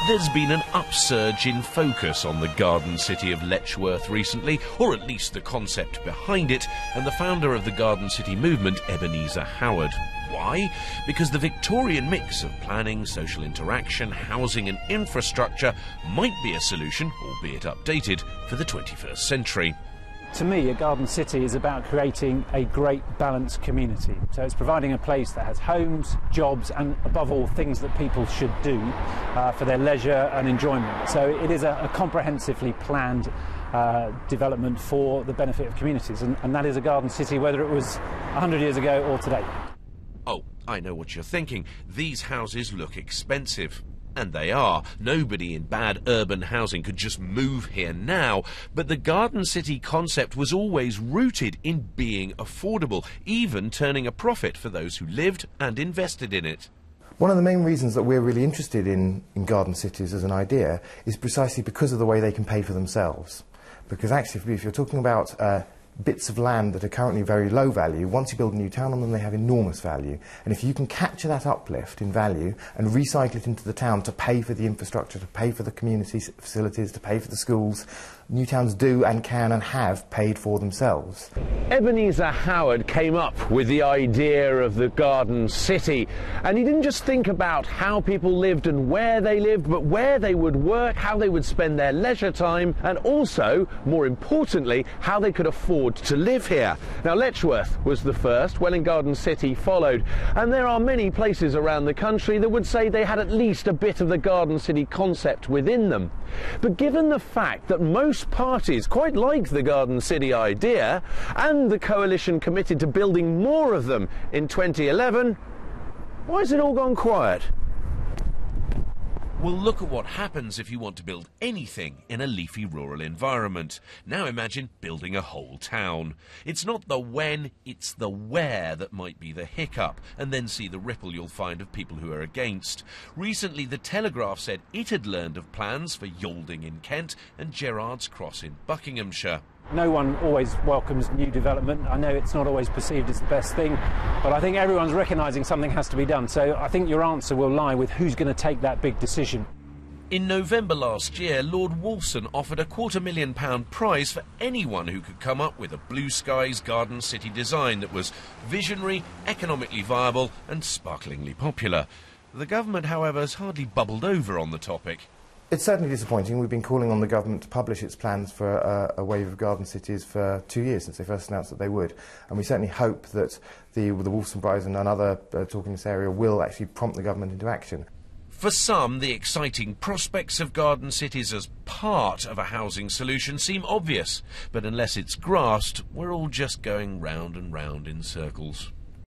There's been an upsurge in focus on the garden city of Letchworth recently, or at least the concept behind it, and the founder of the garden city movement, Ebenezer Howard. Why? Because the Victorian mix of planning, social interaction, housing and infrastructure might be a solution, albeit updated, for the 21st century. To me, a garden city is about creating a great balanced community. So it's providing a place that has homes, jobs and above all things that people should do for their leisure and enjoyment. So it is a comprehensively planned development for the benefit of communities, and that is a garden city whether it was 100 years ago or today. Oh, I know what you're thinking. These houses look expensive. And they are. Nobody in bad urban housing could just move here now. But the garden city concept was always rooted in being affordable, even turning a profit for those who lived and invested in it. One of the main reasons that we're really interested in garden cities as an idea is precisely because of the way they can pay for themselves. Because actually, if you're talking about bits of land that are currently very low value, once you build a new town on them, they have enormous value. And if you can capture that uplift in value and recycle it into the town to pay for the infrastructure, to pay for the community facilities, to pay for the schools, new towns do and can and have paid for themselves. Ebenezer Howard came up with the idea of the garden city, and he didn't just think about how people lived and where they lived, but where they would work, how they would spend their leisure time, and also, more importantly, how they could afford to live here. Now, Letchworth was the first, Welwyn Garden City followed, and there are many places around the country that would say they had at least a bit of the garden city concept within them. But given the fact that most parties quite like the garden city idea, and the coalition committed to building more of them in 2011, why has it all gone quiet? Well, look at what happens if you want to build anything in a leafy rural environment. Now imagine building a whole town. It's not the when, it's the where that might be the hiccup, and then see the ripple you'll find of people who are against. Recently, the Telegraph said it had learned of plans for Yalding in Kent and Gerrards Cross in Buckinghamshire. No one always welcomes new development. I know it's not always perceived as the best thing, but I think everyone's recognising something has to be done. So I think your answer will lie with who's going to take that big decision. In November last year, Lord Wolfson offered a £250,000 prize for anyone who could come up with a blue skies garden city design that was visionary, economically viable and sparklingly popular. The government, however, has hardly bubbled over on the topic. It's certainly disappointing. We've been calling on the government to publish its plans for a wave of garden cities for 2 years since they first announced that they would. And we certainly hope that the Wolfson Prize and other talk in this area will actually prompt the government into action. For some, the exciting prospects of garden cities as part of a housing solution seem obvious. But unless it's grasped, we're all just going round and round in circles.